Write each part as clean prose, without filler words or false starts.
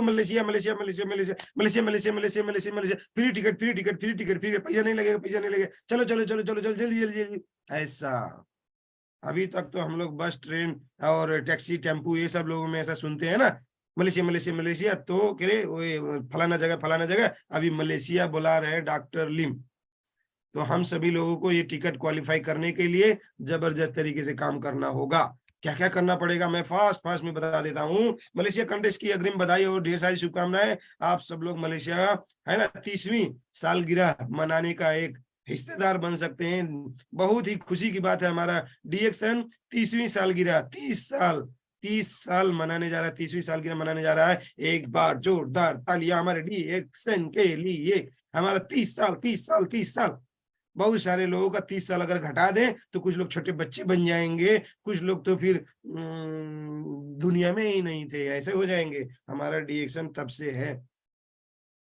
Malaysia Malaysia Malaysia Malaysia Malaysia Malaysia Malaysia Malaysia Malaysia, free ticket free ticket free ticket free, पैसा नहीं लगेगा पैसा नहीं लगेगा, चलो चलो चलो चलो चलो जल्दी जल्दी जल्दी। ऐसा अभी तक तो हम लोग बस ट्रेन और टैक्सी टेम्पू ये सब लोगों में ऐसा सुनते हैं ना, मलेशिया मलेशिया मलेशिया, तो कह रहे वो फलाना जगह अभी मलेशिया बुला रहे हैं डॉक्टर लिम। तो हम सभी लोगों को ये टिकट क्वालिफाई करने के लिए जबरदस्त तरीके से काम करना होगा। क्या क्या करना पड़ेगा मैं फास्ट फास्ट में बता देता हूँ। मलेशिया कंटेस्ट की अग्रिम बधाई और ढेर सारी शुभकामनाएं। आप सब लोग मलेशिया है ना 30वीं सालगिरह मनाने का एक हिस्सेदार बन सकते हैं। बहुत ही खुशी की बात है, हमारा डीएक्सन 30वीं सालगिरह 30 साल मनाने जा रहा है, 30वीं सालगिरह मनाने जा रहा है। एक बार जोरदार तालियां हमारे डीएक्सन के लिए। हमारा 30 साल 30 साल 30 साल। बहुत सारे लोगों का 30 साल अगर घटा दें तो कुछ लोग छोटे बच्चे बन जाएंगे, कुछ लोग तो फिर दुनिया में ही नहीं थे, ऐसे हो जाएंगे। हमारा डीएक्सन तब से है,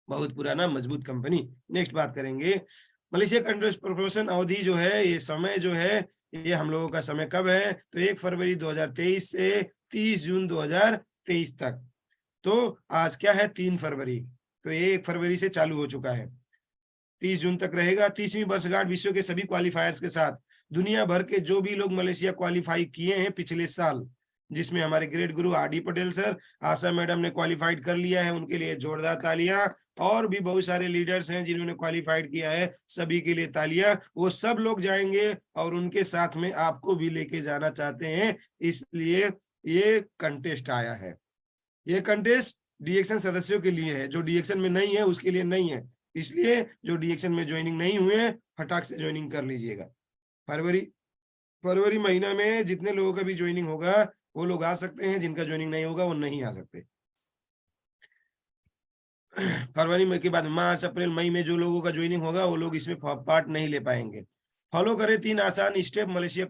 बहुत पुराना मजबूत कंपनी। नेक्स्ट बात करेंगे मलेशिया कंट्रेस्ट प्रमोशन अवधि जो है, ये समय जो है, ये हम लोगों का समय कब है तो 1 फरवरी 2023 से 30 जून 2023 तक। तो आज क्या है 3 फरवरी, तो 1 फरवरी से चालू हो चुका है, 30 जून तक रहेगा। 30वीं वर्षगांठ विश्व के सभी क्वालिफायर्स के साथ दुनिया भर के जो भी लोग मलेशिया क्वालिफाई किए हैं पिछले साल, जिसमें हमारे ग्रेट गुरु आरडी पटेल सर, आशा मैडम ने क्वालिफाइड कर लिया है, उनके लिए जोरदार तालियां। और भी बहुत सारे लीडर्स हैं जिन्होंने क्वालिफाइड किया है, सभी के लिए तालियां। वो सब लोग जाएंगे और उनके साथ में आपको भी लेके जाना चाहते हैं, इसलिए ये कंटेस्ट आया है। ये कंटेस्ट डीएक्सन सदस्यों के लिए है, जो डीएक्सन में नहीं है उसके लिए नहीं है। इसलिए जो डीएक्सन में ज्वाइनिंग नहीं हुए हैं फटाक से ज्वाइनिंग कर लीजिएगा। फरवरी महीना में जितने लोगों का भी ज्वाइनिंग होगा वो लोग आ सकते हैं, जिनका ज्वाइनिंग नहीं होगा वो नहीं आ सकते। फरवरी में के बाद मार्च अप्रैल मई में जो लोगों का ज्वाइनिंग होगा वो लोग इसमें पार्ट नहीं ले पाएंगे। फॉलो करें 3 आसान स्टेप, मलेशिया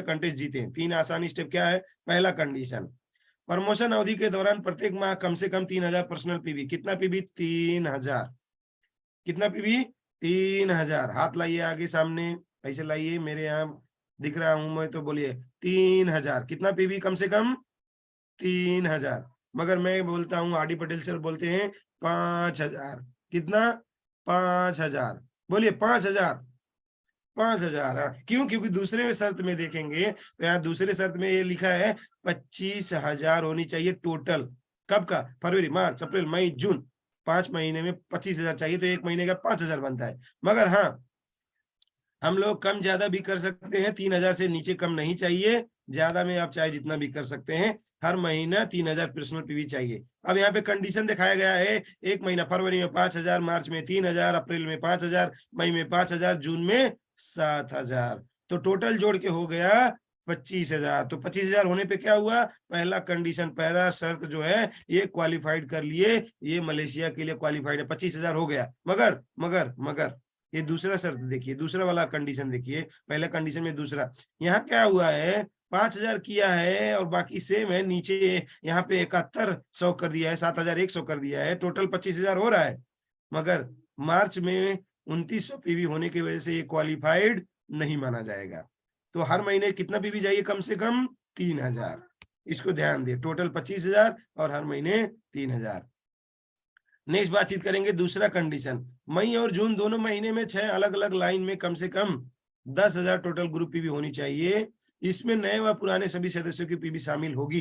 कंटेस्ट जीते। 3 आसान स्टेप क्या है। पहला कंडीशन, प्रमोशन अवधि के दौरान प्रत्येक माह कम से कम 3000 पर्सनल पीवी। कितना पीवी 3000, कितना पीवी 3000। हाथ लाइए आगे सामने, ऐसे लाइए, मेरे यहाँ दिख रहा हूं मैं तो बोलिए 3000। कितना पीवी कम से कम 3000, मगर मैं बोलता हूँ आरडी पटेल सर बोलते हैं 5000। कितना 5000, बोलिए 5000 5000। क्यों, क्योंकि दूसरे शर्त में देखेंगे तो यहाँ दूसरे शर्त में ये लिखा है 25,000 होनी चाहिए टोटल। कब का, फरवरी मार्च अप्रैल मई जून, 5 महीने में 25,000 चाहिए, तो 1 महीने का 5,000 बनता है। मगर हाँ, हम लोग कम ज्यादा भी कर सकते हैं, 3,000 से नीचे कम नहीं चाहिए। ज्यादा में आप चाहे जितना भी कर सकते हैं, हर महीना 3,000 पर्सनल पीवी चाहिए। अब यहाँ पे कंडीशन दिखाया गया है, 1 महीना फरवरी में 5,000, मार्च में 3,000, अप्रैल में 5,000, मई में 5,000, जून में 7,000, तो टोटल जोड़ के हो गया 25,000। तो 25,000 होने पे क्या हुआ, पहला कंडीशन, पहला शर्त जो है ये क्वालिफाइड कर लिए, ये मलेशिया के लिए क्वालिफाइड है, 25,000 हो गया। मगर मगर मगर ये दूसरा शर्त देखिए, दूसरा वाला कंडीशन देखिए, पहला कंडीशन में दूसरा, यहाँ क्या हुआ है 5,000 किया है और बाकी सेम है, नीचे यहाँ पे 7100 कर दिया है, 7,100 कर दिया है, टोटल 25,000 हो रहा है। मगर मार्च में 2900 पीवी होने की वजह से ये क्वालिफाइड नहीं माना जाएगा। तो हर महीने कितना पीवी चाहिए, कम से कम 3,000। इसको ध्यान दिए, टोटल 25,000 और हर महीने 3,000। नेक्स्ट बातचीत करेंगे दूसरा कंडीशन, मई और जून दोनों महीने में 6 अलग अलग लाइन में कम से कम 10,000 टोटल ग्रुप पीवी होनी चाहिए। इसमें नए व पुराने सभी सदस्यों की पीवी शामिल होगी।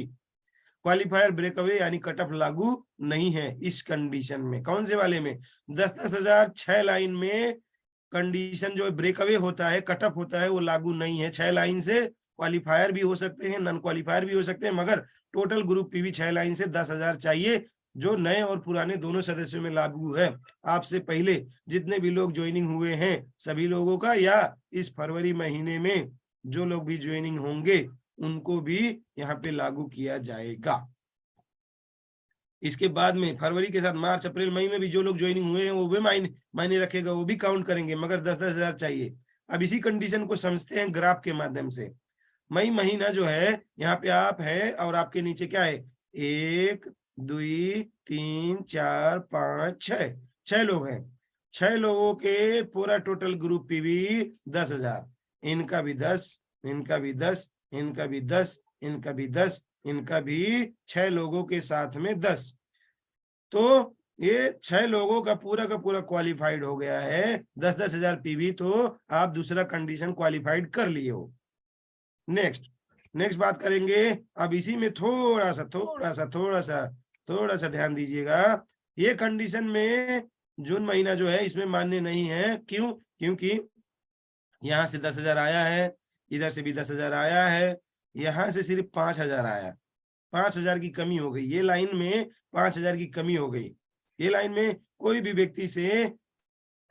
क्वालिफायर ब्रेकअवे यानी कट ऑफ लागू नहीं है इस कंडीशन में। कौन से वाले में, 10,000 6 लाइन में कंडीशन जो ब्रेकअवे होता है, कट ऑफ होता है, वो लागू नहीं है। 6 लाइन से क्वालिफायर भी हो सकते हैं, नॉन क्वालिफायर भी हो सकते हैं, मगर टोटल ग्रुप पीवी 6 लाइन से 10,000 चाहिए, जो नए और पुराने दोनों सदस्यों में लागू है। आपसे पहले जितने भी लोग ज्वाइनिंग हुए हैं सभी लोगों का, या इस फरवरी महीने में जो लोग भी ज्वाइनिंग होंगे उनको भी यहाँ पे लागू किया जाएगा। इसके बाद में फरवरी के साथ मार्च अप्रैल मई में भी जो लोग ज्वाइनिंग हुए हैं वो भी मायने रखेगा, वो भी काउंट करेंगे, मगर 10,000 चाहिए। अब इसी कंडीशन को समझते हैं ग्राफ के माध्यम से। मई महीना जो है, यहाँ पे आप है और आपके नीचे क्या है, 1 2 3 4 5 6, 6 लोग हैं। 6 लोगों के पूरा टोटल ग्रुप पीवी 10,000। इनका भी 10, इनका भी 10, इनका भी 10, इनका भी 10, इनका भी 6 लोगों के साथ में 10। तो ये 6 लोगों का पूरा क्वालिफाइड हो गया है 10-10 हजार पीवी, तो आप दूसरा कंडीशन क्वालिफाइड कर लिए हो। नेक्स्ट बात करेंगे। अब इसी में थोड़ा सा ध्यान दीजिएगा। ये कंडीशन में जून महीना जो है इसमें मान्य नहीं है। क्यों? क्योंकि यहाँ से 10,000 आया है, इधर से भी 10,000 आया है, यहाँ से सिर्फ 5,000 आया, 5,000 की कमी हो गई। ये लाइन में 5,000 की कमी हो गई। ये लाइन में कोई भी व्यक्ति से,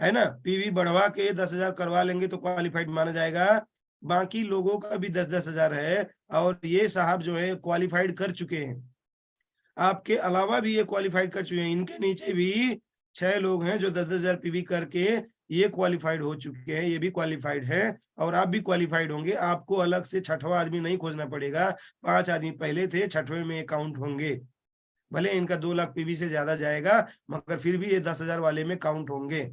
है ना, पीवी बढ़वा के 10,000 करवा लेंगे तो क्वालिफाइड माना जाएगा। बाकी लोगों का भी 10-10 हजार है, और ये साहब जो है क्वालिफाइड कर चुके हैं। आपके अलावा भी ये क्वालिफाइड कर चुके हैं। इनके नीचे भी 6 लोग हैं जो 10-10 हजार पीवी करके ये क्वालिफाइड हो चुके हैं, ये भी क्वालिफाइड है, और आप भी क्वालिफाइड होंगे। आपको अलग से छठवां आदमी नहीं खोजना पड़ेगा। 5 आदमी पहले थे, छठवें में काउंट होंगे। भले इनका 2 लाख पीवी से ज्यादा जाएगा, मगर फिर भी ये 10,000 वाले में काउंट होंगे।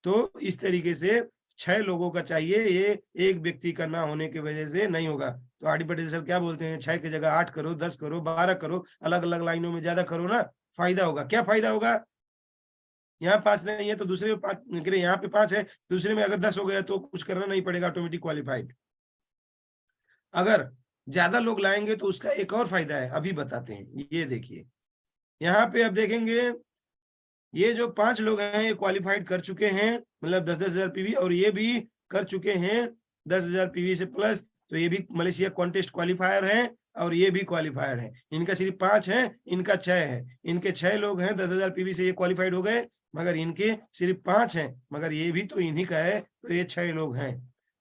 तो इस तरीके से 6 लोगों का चाहिए, ये एक व्यक्ति का ना होने की वजह से नहीं होगा। तो आरडी पटेल सर क्या बोलते हैं, 6 की जगह 8 करो, 10 करो, 12 करो, अलग अलग लाइनों में ज्यादा करो ना, फायदा होगा। क्या फायदा होगा? यहाँ 5 नहीं है तो दूसरे में 5, यहाँ पे 5 है, दूसरे में अगर 10 हो गया तो कुछ करना नहीं पड़ेगा, ऑटोमेटिक क्वालिफाइड। अगर ज्यादा लोग लाएंगे तो उसका एक और फायदा है, अभी बताते हैं। ये देखिए, यहाँ पे अब देखेंगे, ये जो 5 लोग हैं ये क्वालिफाइड कर चुके हैं, मतलब 10-10 हजार पीवी, और ये भी कर चुके हैं 10,000 पीवी से प्लस। तो ये भी मलेशिया कॉन्टेस्ट क्वालिफायर है, और ये भी क्वालिफायर है। इनका सिर्फ 5 है, इनका 6 है। इनके 6 लोग हैं 10,000 पीवी से, ये क्वालिफाइड हो गए, मगर इनके सिर्फ 5 हैं, मगर ये भी तो इन्हीं का है, तो ये 6 लोग हैं।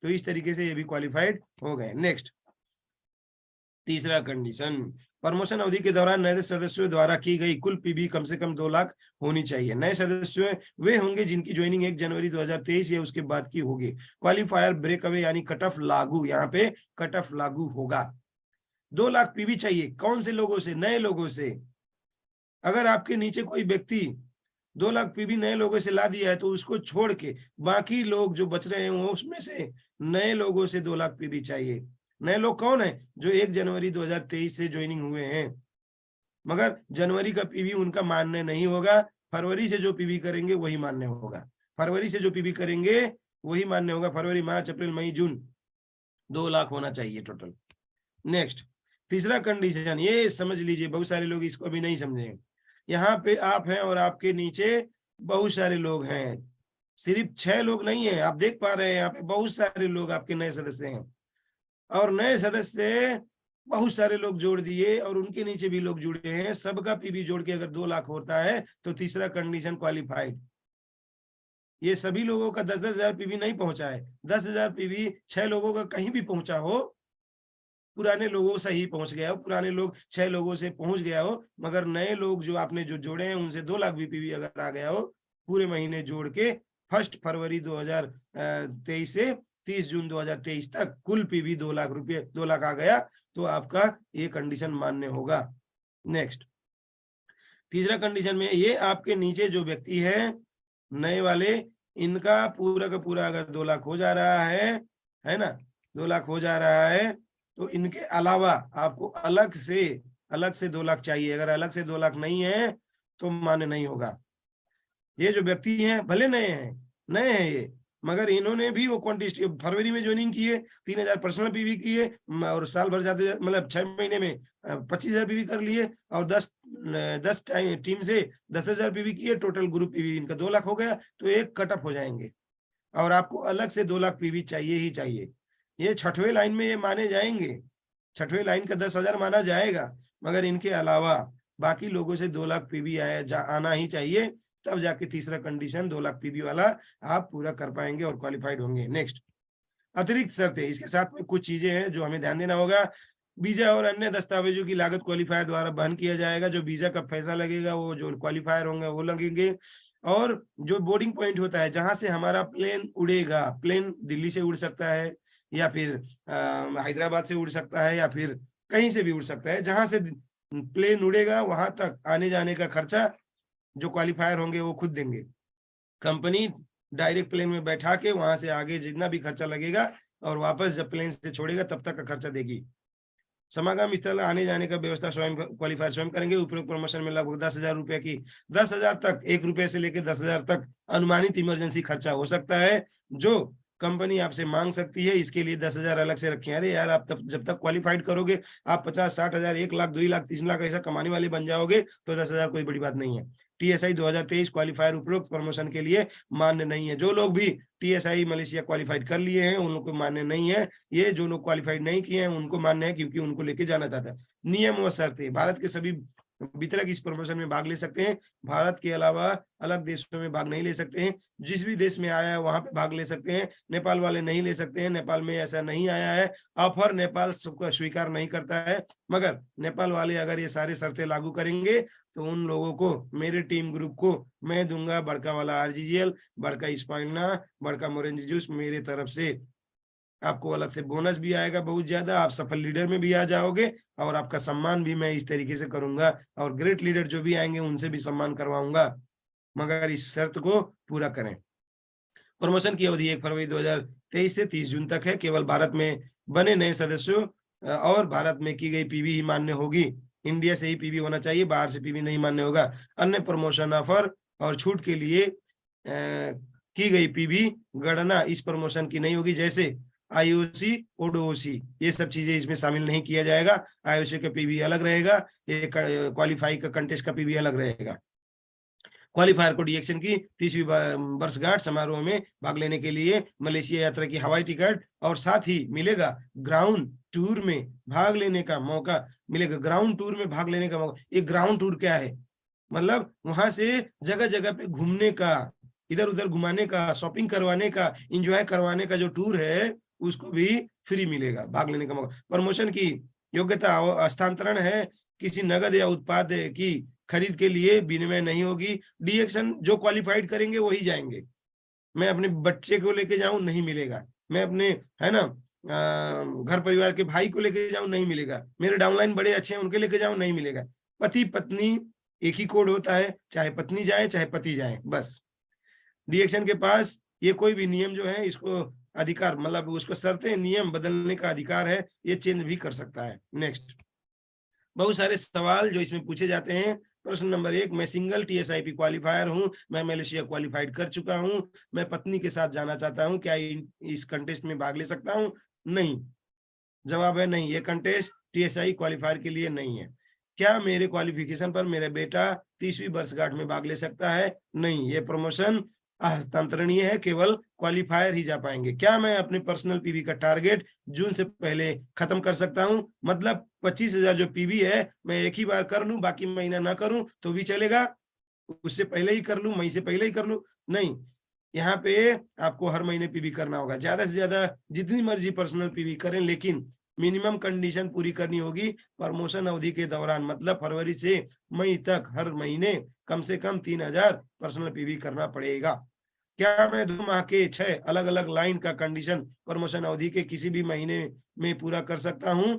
तो इस तरीके से ये भी क्वालिफाइड हो गए। नेक्स्ट, तीसरा कंडीशन, प्रमोशन अवधि के दौरान नए सदस्यों द्वारा की गई कुल पीवी कम से कम 2 लाख होनी चाहिए। नए सदस्य वे होंगे जिनकी ज्वाइनिंग 1 जनवरी 2023 या उसके बाद की होगी। क्वालिफायर ब्रेक अवे यानी कट ऑफ लागू, यहाँ पे कट ऑफ लागू होगा। 2 लाख पीवी चाहिए। कौन से लोगों से? नए लोगों से। अगर आपके नीचे कोई व्यक्ति 2 लाख पीवी नए लोगों से ला दिया है, तो उसको छोड़ के बाकी लोग जो बच रहे हैं उसमें से नए लोगों से 2 लाख पीवी चाहिए। नए लोग कौन है? जो 1 जनवरी 2023 से ज्वाइनिंग हुए हैं, मगर जनवरी का पीवी उनका मान्य नहीं होगा। फरवरी से जो पीवी करेंगे वही मान्य होगा। फरवरी से जो पीवी करेंगे वही मान्य होगा। फरवरी, मार्च, अप्रैल, मई, जून, 2 लाख होना चाहिए टोटल। नेक्स्ट, तीसरा कंडीशन, ये समझ लीजिए, बहुत सारे लोग इसको अभी नहीं समझे। यहाँ पे आप हैं और आपके नीचे बहुत सारे लोग हैं, सिर्फ 6 लोग नहीं है। आप देख पा रहे हैं यहाँ पे बहुत सारे लोग आपके नए सदस्य हैं, और नए सदस्य बहुत सारे लोग जोड़ दिए, और उनके नीचे भी लोग जुड़े हैं। सबका पीवी जोड़ के अगर 2 लाख होता है तो तीसरा कंडीशन क्वालिफाइड। ये सभी लोगों का 10-10 हजार पीवी नहीं पहुंचा है। 10,000 पीवी 6 लोगों का कहीं भी पहुंचा हो, पुराने लोगों से ही पहुंच गया हो, पुराने लोग 6 लोगों से पहुंच गया हो, मगर नए लोग जो आपने जो जोड़े हैं उनसे 2 लाख भी पीवी अगर आ गया हो, पूरे महीने जोड़ के 1 फरवरी 2023 से 30 जून 2023 तक कुल पीवी 2 लाख रुपए, 2 लाख आ गया, तो आपका ये कंडीशन मान्य होगा। नेक्स्ट, तीसरा कंडीशन में ये आपके नीचे जो व्यक्ति है नए वाले, इनका पूरा का पूरा अगर 2 लाख हो जा रहा है ना, 2 लाख हो जा रहा है, तो इनके अलावा आपको अलग से 2 लाख चाहिए। अगर अलग से 2 लाख नहीं है तो मान्य नहीं होगा। ये जो व्यक्ति हैं भले नए हैं ये, मगर इन्होंने भी वो कॉन्टेस्ट फरवरी में ज्वाइनिंग की है, 3,000 पर्सनल पीवी की है, और साल भर जाते मतलब 6 महीने में 25,000 पीवी कर लिए, और 10 टीम से 10,000 पीवी की है, टोटल ग्रुप पीवी इनका 2 लाख हो गया, तो एक कट ऑफ हो जाएंगे। और आपको अलग से 2 लाख पीवी चाहिए ही चाहिए। ये छठवें लाइन में ये माने जाएंगे, छठवें लाइन का 10,000 माना जाएगा, मगर इनके अलावा बाकी लोगों से 2 लाख पीवी आना ही चाहिए, तब जाके तीसरा कंडीशन 2 लाख पीवी वाला आप पूरा कर पाएंगे और क्वालिफाइड होंगे। नेक्स्ट, अतिरिक्त शर्तें, इसके साथ में कुछ चीजें हैं जो हमें ध्यान देना होगा। वीजा और अन्य दस्तावेजों की लागत क्वालिफायर द्वारा वहन किया जाएगा। जो वीजा का पैसा लगेगा वो जो क्वालिफायर होंगे वो लगेंगे। और जो बोर्डिंग पॉइंट होता है जहां से हमारा प्लेन उड़ेगा, प्लेन दिल्ली से उड़ सकता है, या फिर हैदराबाद से उड़ सकता है, या फिर कहीं से भी उड़ सकता है, जहां से प्लेन उड़ेगा वहां तक आने जाने का खर्चा जो क्वालिफायर होंगे वो खुद देंगे। कंपनी डायरेक्ट प्लेन में बैठा के वहां से आगे जितना भी खर्चा लगेगा, और वापस जब प्लेन से छोड़ेगा तब तक का खर्चा देगी। समागम स्थल आने जाने का व्यवस्था स्वयं क्वालिफायर स्वयं करेंगे। उपरोक्त प्रमोशन में लगभग 10,000 रुपए की 10,000 तक 1 रुपए से लेकर 10,000 तक अनुमानित इमरजेंसी खर्चा हो सकता है, जो कंपनी आपसे मांग सकती है। इसके लिए 10,000 अलग से रखें। अरे यार, आप तब जब तक क्वालिफाइड करोगे, आप 50-60,000, 1 लाख, 2 लाख, 3 लाख ऐसा कमाने वाले बन जाओगे तो 10,000 कोई बड़ी बात नहीं है। TSI 2023 क्वालिफायर उपरोक्त प्रमोशन के लिए मान्य नहीं है। जो लोग भी TSI मलेशिया क्वालिफाइड कर लिए हैं उन लोग को मान्य नहीं है। ये जो लोग क्वालिफाइड नहीं किए हैं उनको मान्य है, क्योंकि उनको लेके जाना चाहता है। नियम व शर्तें। भारत के सभी वितरक इस प्रमोशन में भाग ले सकते हैं। भारत के अलावा अलग देशों में भाग नहीं ले सकते हैं। जिस भी देश में आया है वहां पे भाग ले सकते हैं। नेपाल वाले नहीं ले सकते हैं, नेपाल में ऐसा नहीं आया है। ऑफर नेपाल स्वीकार नहीं करता है, मगर नेपाल वाले अगर ये सारी शर्तें लागू करेंगे तो उन लोगों को, मेरे टीम ग्रुप को मैं दूंगा बड़का वाला RGGL, बड़का स्पाइना, बड़का मोरेंजी जूस मेरे तरफ से। आपको अलग से बोनस भी आएगा बहुत ज्यादा, आप सफल लीडर में भी आ जाओगे और आपका सम्मान भी मैं इस तरीके से करूंगा, और ग्रेट लीडर जो भी आएंगे उनसे भी सम्मान करवाऊंगा, मगर इस शर्त को पूरा करें। प्रमोशन की अवधि 1 फरवरी 2023 से 30 जून तक है। केवल भारत में बने नए सदस्यों और भारत में की गई PV ही मान्य होगी। इंडिया से ही PV होना चाहिए, बाहर से PV नहीं मान्य होगा। अन्य प्रमोशन ऑफर और छूट के लिए की गई PV गणना इस प्रमोशन की नहीं होगी, जैसे IOC, ODOC, ये सब चीजें इसमें शामिल नहीं किया जाएगा। IOC का PV अलग रहेगा, ये क्वालिफाई का कंटेस्ट का PV अलग रहेगा। क्वालिफायर को DXN की 30वीं वर्षगांठ समारोह में भाग लेने के लिए मलेशिया यात्रा की हवाई टिकट और साथ ही मिलेगा ग्राउंड टूर में भाग लेने का मौका मिलेगा। ग्राउंड टूर में भाग लेने का मौका। एक ग्राउंड टूर क्या है? मतलब वहां से जगह जगह पे घूमने का, इधर उधर घुमाने का, शॉपिंग करवाने का, एंजॉय करवाने का जो टूर है उसको भी फ्री मिलेगा, भाग लेने का मौका। प्रमोशन की योग्यता हस्तांतरण है, किसी नगद या उत्पाद की खरीद के लिए विनिमय नहीं होगी। DXN जो क्वालिफाइड करेंगे वही जाएंगे। मैं अपने बच्चे को लेके जाऊं नहीं मिलेगा, मैं अपने, है ना, घर परिवार के भाई को लेके जाऊं नहीं मिलेगा, मेरे डाउनलाइन बड़े अच्छे हैं उनके लेके जाऊं नहीं मिलेगा। पति पत्नी एक ही कोड होता है, चाहे पत्नी जाए चाहे पति जाए, बस। DXN के पास ये कोई भी नियम जो है, इसको अधिकार, मतलब उसको शर्तें नियम बदलने का अधिकार है, ये चेंज भी कर सकता है। नेक्स्ट, बहुत सारे सवाल जो इसमें पूछे जाते हैं। प्रश्न नंबर 1, मैं सिंगल TSIP क्वालिफायर हूं, मैं मलेशिया क्वालिफाइड कर चुका हूं, मैं पत्नी के साथ जाना चाहता हूं, क्या इस कंटेस्ट में भाग ले सकता हूं? नहीं। जवाब है नहीं, ये कंटेस्ट TSI क्वालिफायर के लिए नहीं है। क्या मेरे क्वालिफिकेशन पर मेरा बेटा 30वीं वर्षगांठ में भाग ले सकता है? नहीं, ये प्रमोशन हस्तांतरणीय है, केवल क्वालिफायर ही जा पाएंगे। क्या मैं अपने पर्सनल PV का टारगेट जून से पहले खत्म कर सकता हूं? मतलब 25,000 जो PV है मैं एक ही बार कर लूं, बाकी महीना ना करूं तो भी चलेगा, उससे पहले ही कर लूं, मई से पहले ही कर लूं? नहीं, यहाँ पे आपको हर महीने PV करना होगा। ज्यादा से ज्यादा जितनी मर्जी पर्सनल PV करें, लेकिन मिनिमम कंडीशन पूरी करनी होगी प्रमोशन अवधि के दौरान, मतलब फरवरी से मई तक हर महीने कम से कम 3,000 पर्सनल PV करना पड़ेगा। क्या मैं 2 माह के 6 अलग अलग लाइन का कंडीशन प्रमोशन अवधि के किसी भी महीने में पूरा कर सकता हूं?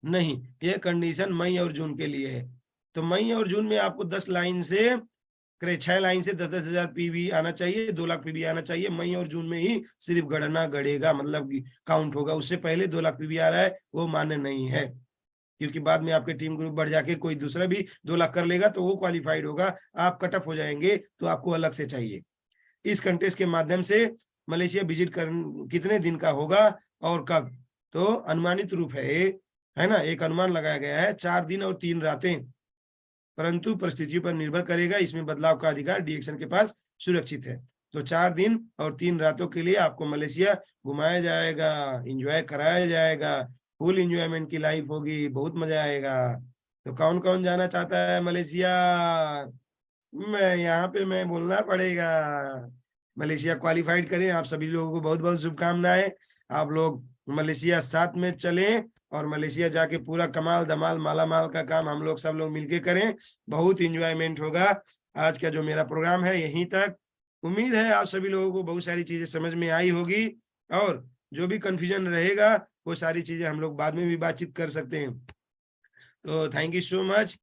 नहीं, यह कंडीशन मई और जून के लिए है। तो मई और जून में आपको 10 लाइन से 6 लाइन से 10-10 हजार PV आना चाहिए, 2 लाख PV आना चाहिए। मई और जून में ही सिर्फ गणना गड़ेगा, मतलब काउंट होगा। उससे पहले 2 लाख PV आ रहा है वो मान्य नहीं है, क्योंकि बाद में आपके टीम ग्रुप बढ़ जाके कोई दूसरा भी 2 लाख कर लेगा तो वो क्वालिफाइड होगा, आप कट ऑफ हो जाएंगे, तो आपको अलग से चाहिए। इस कंटेस्ट के माध्यम से मलेशिया विजिट कर कितने दिन का होगा और कब? तो अनुमानित रूप है ना, एक अनुमान लगाया गया है 4 दिन और 3 रातें, परंतु परिस्थितियों पर निर्भर करेगा। इसमें बदलाव का अधिकार DXN के पास सुरक्षित है। तो 4 दिन और 3 रातों के लिए आपको मलेशिया घुमाया जाएगा, एंजॉय कराया जाएगा, फुल एंजॉयमेंट की लाइफ होगी, बहुत मजा आएगा। तो कौन कौन जाना चाहता है मलेशिया? मैं यहाँ पे मैं बोलना पड़ेगा, मलेशिया क्वालिफाइड करें। आप सभी लोगों को बहुत बहुत शुभकामनाएं। आप लोग मलेशिया साथ में चलें और मलेशिया जाके पूरा कमाल धमाल माला माल का काम हम लोग सब लोग मिलके करें, बहुत इंजॉयमेंट होगा। आज का जो मेरा प्रोग्राम है यहीं तक। उम्मीद है आप सभी लोगों को बहुत सारी चीजें समझ में आई होगी, और जो भी कंफ्यूजन रहेगा वो सारी चीजें हम लोग बाद में भी बातचीत कर सकते हैं। तो थैंक यू सो मच।